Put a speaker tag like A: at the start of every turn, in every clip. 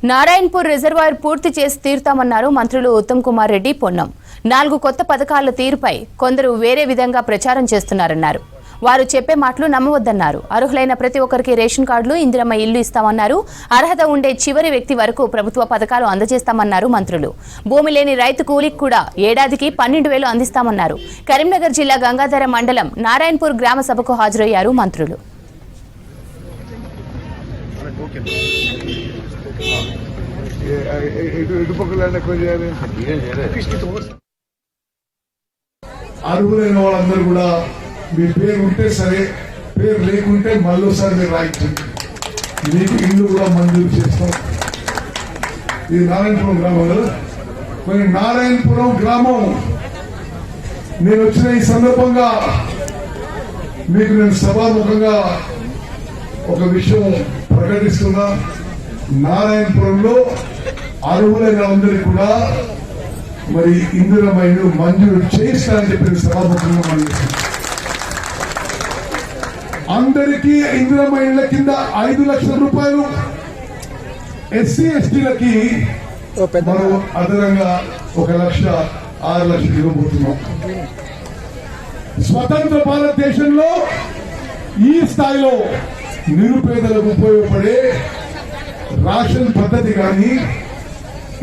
A: Narayanpur reservoir పూర్తి చేసి తీరుతామన్నారు మంత్రులు ఉత్తమ్ కుమార్ రెడ్డి పొన్నం. 4 కొత్త పథకాల తీరుపై కొందరు వేరే విధంగా ప్రచారం చేస్తున్నారన్నారు. వారు చెప్పే మాటలు నమ్మవద్దన్నారు. అర్హులైన ప్రతి ఒక్కరికి రేషన్ కార్డులు, ఇందిరమ్మ ఇల్లు ఇస్తామన్నారు. అర్హత ఉండే చివరి వ్యక్తి వరకు ప్రభుత్వ పథకాలు అందజేస్తామన్నారు మంత్రులు. భూమి లేని రైతు కూలికి కూడా ఏడాదికి 12,000 అందిస్తామన్నారు. కరీంనగర్ జిల్లా గంగాధర మండలం నారాయణపూర్ గ్రామ సభకు హాజరయ్యారు మంత్రులు.
B: అర్హులైన వాళ్ళందరూ కూడా మీ పేరు ఉంటే సరే, పేరు లేకుంటే మళ్ళీసారి మీరు రాయించండి. మీకు ఇల్లు కూడా మంజూరు చేస్తాం. ఇది నారాయణపురం గ్రామంలో మరి నారాయణపురం గ్రామం నేను వచ్చిన ఈ సందర్భంగా మీకు నేను సభాముఖంగా ఒక విషయం ప్రకటిస్తున్నా. నారాయణపురంలో అర్హులైన అందరికీ కూడా మరి ఇందిరమ్మ ఇల్లు మంజూరు చేస్తానని చెప్పిన సభాముఖంగా మనం అందరికీ ఇందిరమ్మ ఇళ్ల కింద 5 లక్షల రూపాయలు, ఎస్సీ ఎస్టీలకి మనం అదనంగా 1,06,00,000 ఇవ్వబోతున్నాం. స్వతంత్ర భారతదేశంలో ఈ స్థాయిలో నిరుపేదలకు ఉపయోగపడే రేషన్ పద్ధతి కానీ,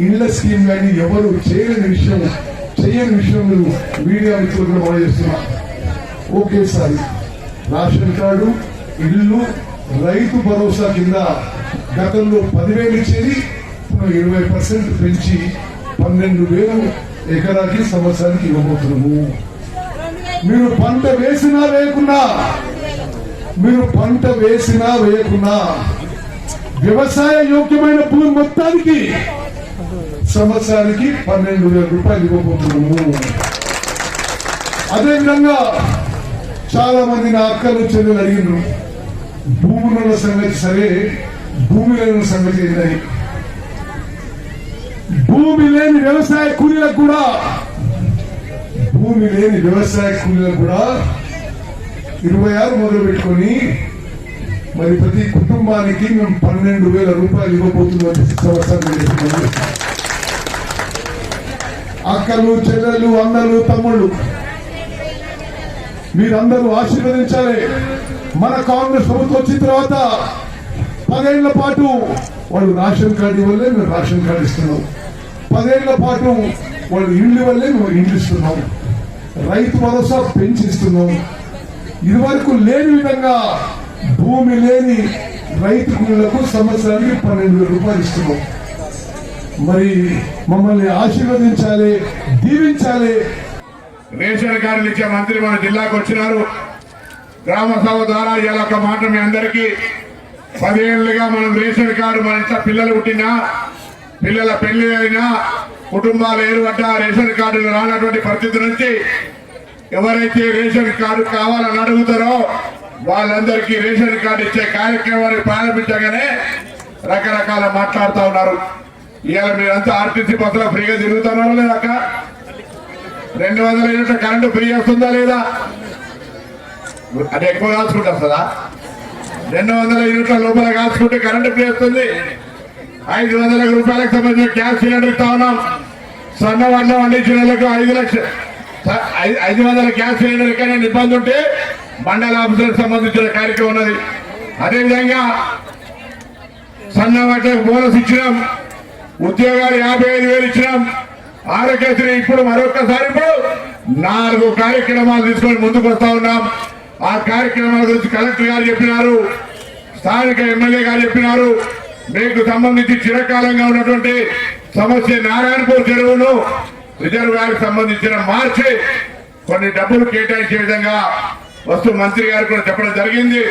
B: ఇళ్ల స్కీమ్ కానీ ఎవరు చేయని విషయం మీడియా మిత్రులు కూడా మనం చేస్తున్నాం. ఒకేసారి రేషన్ కార్డు, ఇల్లు, రైతు భరోసా కింద గతంలో 10,000 ఇచ్చేది 20% పెంచి 12,000 ఎకరాకి సంవత్సరానికి ఇవ్వబోతున్నాము. మీరు పంట వేసినా వేయకున్నా వ్యవసాయ యోగ్యమైన భూమి మొత్తానికి సంవత్సరానికి 12,000 రూపాయలు ఇవ్వబోతున్నాము. అదేవిధంగా చాలా మంది నా అక్కలు చెల్లెలు అడిగినారు, భూముల సంగతి సరే, భూమి లేని సంగతి ఏంటని. భూమి లేని వ్యవసాయ కూలీలకు కూడా 26 మొదలు పెట్టుకొని మరి ప్రతి కుటుంబానికి మేము 12,000 రూపాయలు ఇవ్వబోతున్నాం. సంవత్సరం అక్కలు, చెల్లెలు, అన్నలు, తమ్ముళ్ళు మీరందరూ ఆశీర్వదించాలి. మన కాంగ్రెస్ ప్రభుత్వం వచ్చిన తర్వాత 10 ఏళ్ల పాటు వాళ్ళు రేషన్ కార్డు ఇవ్వలే, మేము రేషన్ కార్డు ఇస్తున్నాం. 10 ఏళ్ల పాటు వాళ్ళు ఇల్లు ఇవ్వలే, మేము ఇల్లు ఇస్తున్నాం. రైతు భరోసా పెంచిస్తున్నాం. ఇదివరకు లేని విధంగా భూమి లేని రైతు కూలీలకు సంవత్సరానికి 12,000 రూపాయలు ఇస్తున్నాం. మరి మమ్మల్ని ఆశీర్వదించాలి, దీవించాలి.
C: రేషన్ కార్డులు ఇచ్చే మంత్రి మన జిల్లాకు వచ్చినారు. గ్రామ సభ ద్వారా ఇలా ఒక మాట మీ అందరికీ, 10 ఏళ్లుగా మనం రేషన్ కార్డు, మన ఇంట్లో పిల్లలు పుట్టినా, పిల్లల పెళ్లి అయినా, కుటుంబాలు ఏర్పడ్డా రేషన్ కార్డులు రానటువంటి పరిస్థితి నుంచి ఎవరైతే రేషన్ కార్డు కావాలని అడుగుతారో వాళ్ళందరికీ రేషన్ కార్డు ఇచ్చే కార్యక్రమాన్ని ప్రారంభించగానే రకరకాల మాట్లాడుతూ ఉన్నారు. ఇవాళ మీరంతా ఆర్టీసీ బస్సులో ఫ్రీగా తిరుగుతున్నారో లేదా? 200 యూనిట్ల కరెంటు ఫ్రీ వస్తుందా లేదా? అది ఎక్కువ కాల్చుకుంటే వస్తుందా? 200 యూనిట్ల లోపల కాల్చుకుంటే కరెంటు ఫ్రీ వస్తుంది. 500 రూపాయలకు సంబంధించిన గ్యాస్ సిలిండర్ ఇస్తా ఉన్నాం. సన్న వన్నం అందించిన వాళ్ళకు 500 గ్యాస్ సిలిండర్ కన్నా ఇబ్బంది ఉంటే మండల ఆఫీసులకు సంబంధించిన కార్యక్రమం ఉన్నది. అదేవిధంగా సన్న వాటికి బోనస్ ఇచ్చినాం. ఉద్యోగాలు 55,000 ఇచ్చినాం. ఆరోగ్యశ్రీ ఇప్పుడు మరొకసారి 4 కార్యక్రమాలు తీసుకొని ముందుకు వస్తా ఉన్నాం. ఆ కార్యక్రమాల గురించి కలెక్టర్ గారు చెప్పినారు, స్థానిక ఎమ్మెల్యే గారు చెప్పినారు. మీకు సంబంధించి చిరకాలంగా ఉన్నటువంటి సమస్య నారాయణపూర్ చెరువును రిజర్వాయర్ సంబంధించిన మార్చి కొన్ని డబ్బులు కేటాయించే విధంగా మంత్రి గారు కూడా చెప్పడం జరిగింది.